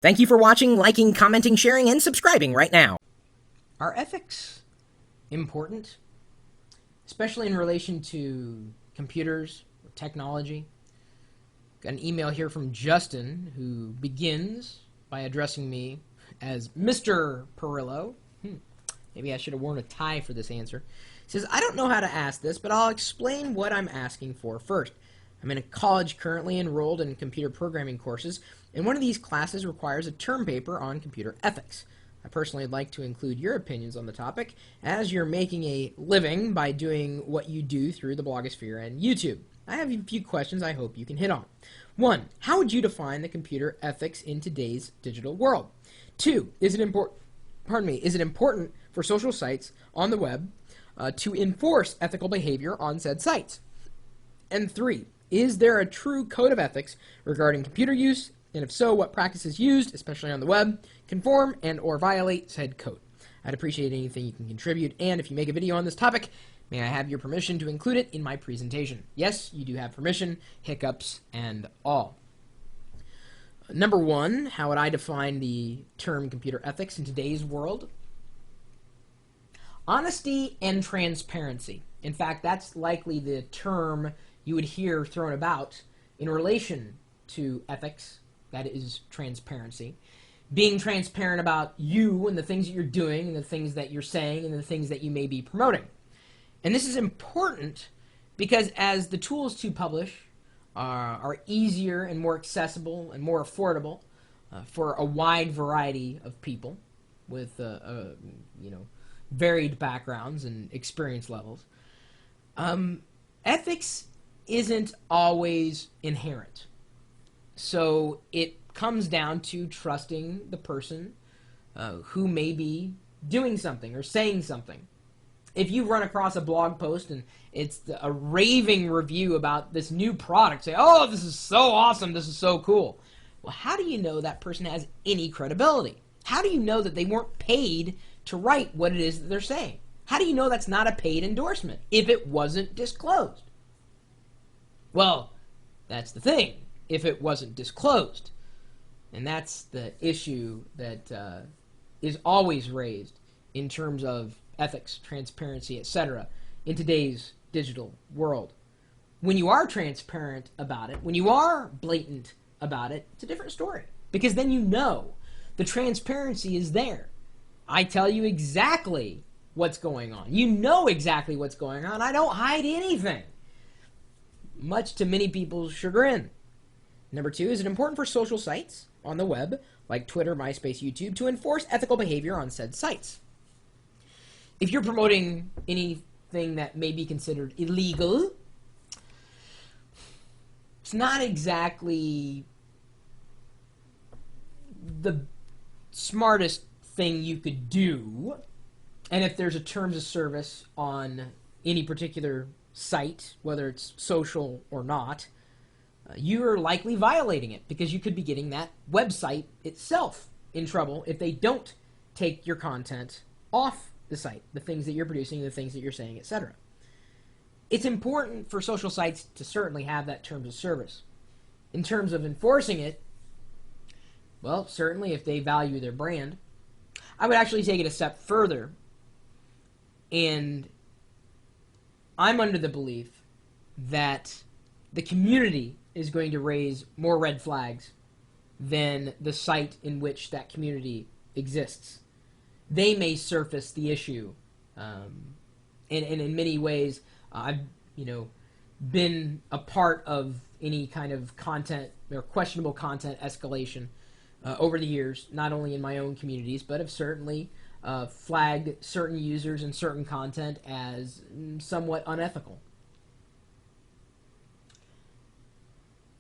Thank you for watching, liking, commenting, sharing, and subscribing right now. Are ethics important, especially in relation to computers or technology? Got an email here from Justin, who begins by addressing me as Mr. Pirillo. Maybe I should have worn a tie for this answer. He says, I don't know how to ask this, but I'll explain what I'm asking for first. I'm in a college currently enrolled in computer programming courses, and one of these classes requires a term paper on computer ethics. I personally would like to include your opinions on the topic, as you're making a living by doing what you do through the blogosphere and YouTube. I have a few questions I hope you can hit on. 1. How would you define the computer ethics in today's digital world? 2. Is it important for social sites on the web to enforce ethical behavior on said sites? And 3. Is there a true code of ethics regarding computer use, and if so, what practices used, especially on the web, conform and or violate said code? I'd appreciate anything you can contribute, and if you make a video on this topic, may I have your permission to include it in my presentation? Yes, you do have permission, hiccups, and all. Number 1, how would I define the term computer ethics in today's world? Honesty and transparency. In fact, that's likely the term you would hear thrown about in relation to ethics. That is transparency. Being transparent about you and the things that you're doing and the things that you're saying and the things that you may be promoting. And this is important because as the tools to publish are easier and more accessible and more affordable for a wide variety of people with varied backgrounds and experience levels, ethics isn't always inherent. So it comes down to trusting the person who may be doing something or saying something. If you run across a blog post and it's a raving review about this new product, say, oh, this is so awesome, this is so cool. Well, how do you know that person has any credibility? How do you know that they weren't paid to write what it is that they're saying? How do you know that's not a paid endorsement if it wasn't disclosed? Well, that's the thing, if it wasn't disclosed. And that's the issue that is always raised in terms of ethics, transparency, etc. in today's digital world. When you are transparent about it, when you are blatant about it, it's a different story. Because then you know the transparency is there. I tell you exactly what's going on. You know exactly what's going on. I don't hide anything, much to many people's chagrin. Number 2, is it important for social sites on the web, like Twitter, MySpace, YouTube, to enforce ethical behavior on said sites? If you're promoting anything that may be considered illegal, it's not exactly the smartest thing you could do. And if there's a terms of service on any particular site, whether it's social or not, you're likely violating it because you could be getting that website itself in trouble if they don't take your content off the site, the things that you're producing, the things that you're saying, etc. It's important for social sites to certainly have that terms of service. In terms of enforcing it, well, certainly if they value their brand, I would actually take it a step further, and I'm under the belief that the community is going to raise more red flags than the site in which that community exists. They may surface the issue, and in many ways, I've been a part of any kind of content or questionable content escalation over the years, not only in my own communities, but have certainly flagged certain users and certain content as somewhat unethical.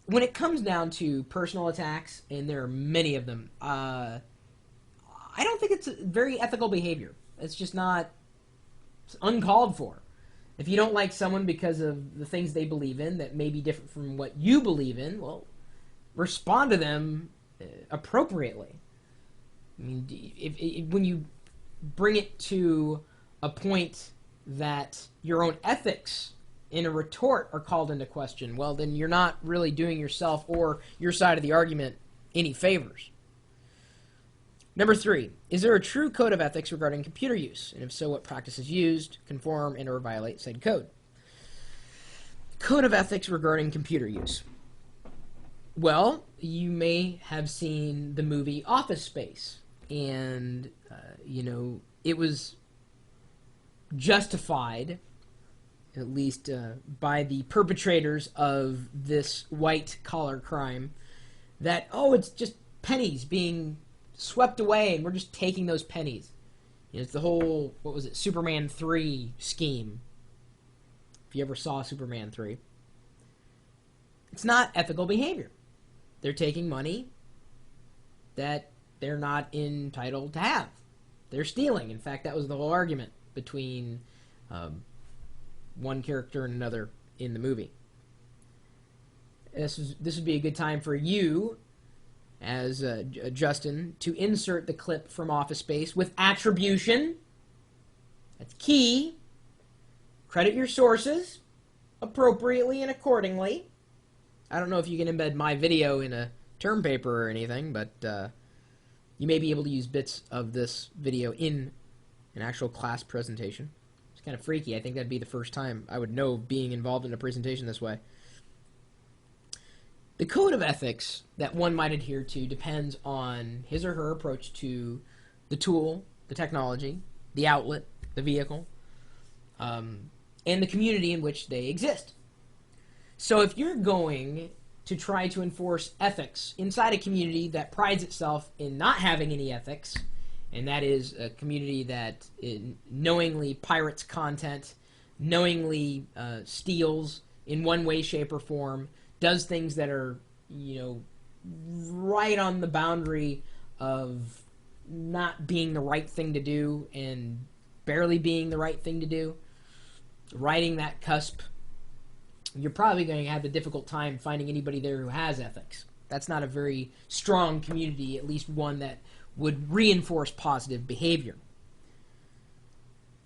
When it comes down to personal attacks, and there are many of them, I don't think it's a very ethical behavior. It's just not, it's uncalled for. If you don't like someone because of the things they believe in that may be different from what you believe in, well, respond to them appropriately. I mean, if when you bring it to a point that your own ethics in a retort are called into question, well, then you're not really doing yourself or your side of the argument any favors. Number 3, is there a true code of ethics regarding computer use? And if so, what practices used conform and or violate said code? Code of ethics regarding computer use. Well, you may have seen the movie Office Space, and, it was justified, at least by the perpetrators of this white-collar crime, that, it's just pennies being swept away, and we're just taking those pennies. It's the whole, Superman 3 scheme. If you ever saw Superman 3. It's not ethical behavior. They're taking money that they're not entitled to have. They're stealing. In fact, that was the whole argument between one character and another in the movie. This would be a good time for you, as Justin, to insert the clip from Office Space with attribution. That's key. Credit your sources appropriately and accordingly. I don't know if you can embed my video in a term paper or anything, but you may be able to use bits of this video in an actual class presentation. It's kind of freaky. I think that'd be the first time I would know being involved in a presentation this way. The code of ethics that one might adhere to depends on his or her approach to the tool, the technology, the outlet, the vehicle, and the community in which they exist. So if you're going to try to enforce ethics inside a community that prides itself in not having any ethics, and that is a community that knowingly pirates content, knowingly steals in one way, shape, or form, does things that are, right on the boundary of not being the right thing to do and barely being the right thing to do, riding that cusp, you're probably going to have a difficult time finding anybody there who has ethics. That's not a very strong community, at least one that would reinforce positive behavior.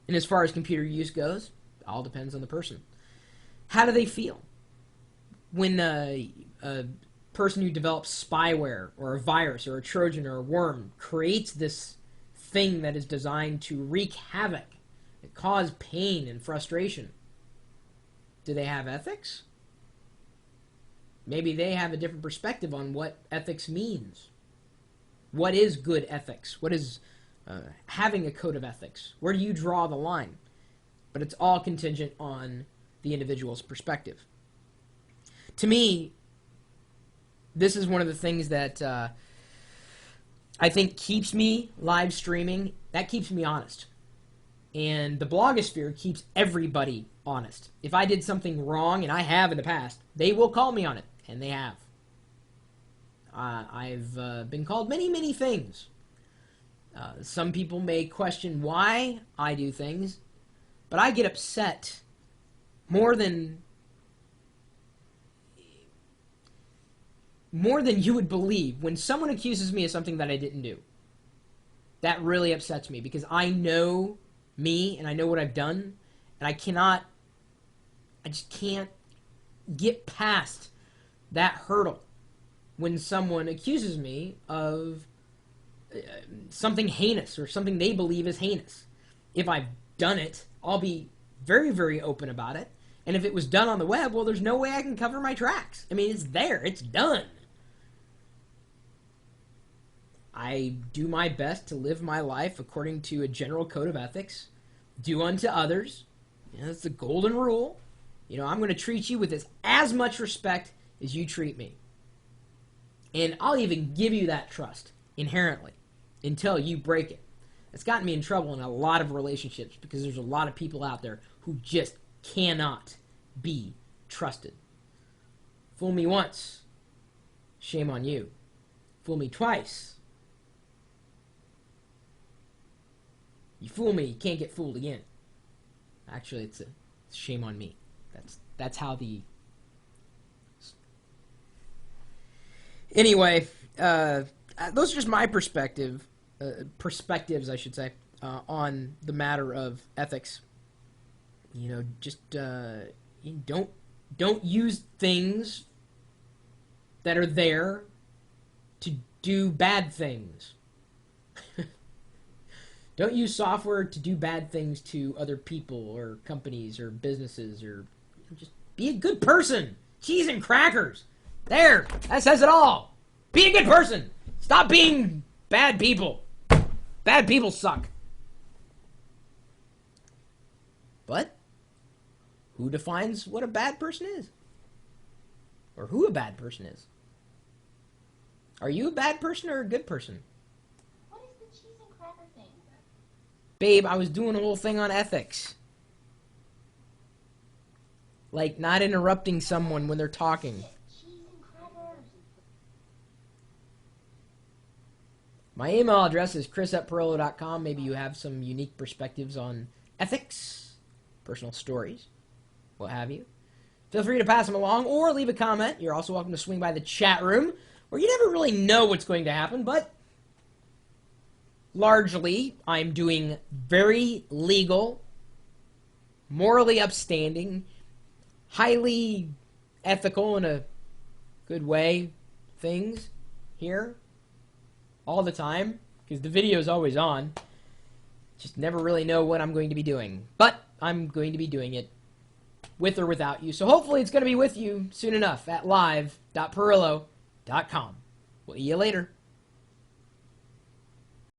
And as far as computer use goes, it all depends on the person. How do they feel? When a person who develops spyware or a virus or a Trojan or a worm creates this thing that is designed to wreak havoc, cause pain and frustration, do they have ethics? Maybe they have a different perspective on what ethics means. What is good ethics? What is having a code of ethics? Where do you draw the line? But it's all contingent on the individual's perspective. To me, this is one of the things that I think keeps me live streaming. That keeps me honest. And the blogosphere keeps everybody honest. If I did something wrong, and I have in the past, they will call me on it. And they have. I've been called many, many things. Some people may question why I do things, but I get upset more than you would believe when someone accuses me of something that I didn't do. That really upsets me because I know me and I know what I've done, and I just can't get past that hurdle when someone accuses me of something heinous or something they believe is heinous. If I've done it, I'll be very, very open about it. And if it was done on the web, well, there's no way I can cover my tracks. I mean, it's there. It's done. I do my best to live my life according to a general code of ethics. Do unto others. That's the golden rule. I'm going to treat you with as much respect as you treat me. And I'll even give you that trust inherently until you break it. It's gotten me in trouble in a lot of relationships because there's a lot of people out there who just cannot be trusted. Fool me once, shame on you. Fool me twice, you fool me, you can't get fooled again. Actually, it's shame on me. That's how the... Anyway, those are just my perspectives, I should say, on the matter of ethics. Don't use things that are there to do bad things. Don't use software to do bad things to other people or companies or businesses, or just be a good person. Cheese and crackers. There, that says it all. Be a good person. Stop being bad people. Bad people suck. But who defines what a bad person is? Or who a bad person is? Are you a bad person or a good person? What is the cheese and cracker thing? Babe, I was doing a whole thing on ethics. Like not interrupting someone when they're talking. Cheese and crackers. My email address is chris@pirillo.com. Maybe you have some unique perspectives on ethics, personal stories, what have you. Feel free to pass them along or leave a comment. You're also welcome to swing by the chat room, where you never really know what's going to happen, but largely I'm doing very legal, morally upstanding, highly ethical in a good way things here all the time, because the video is always on. Just never really know what I'm going to be doing, but I'm going to be doing it with or without you. So hopefully it's going to be with you soon enough at live.pirillo.com. We'll see you later.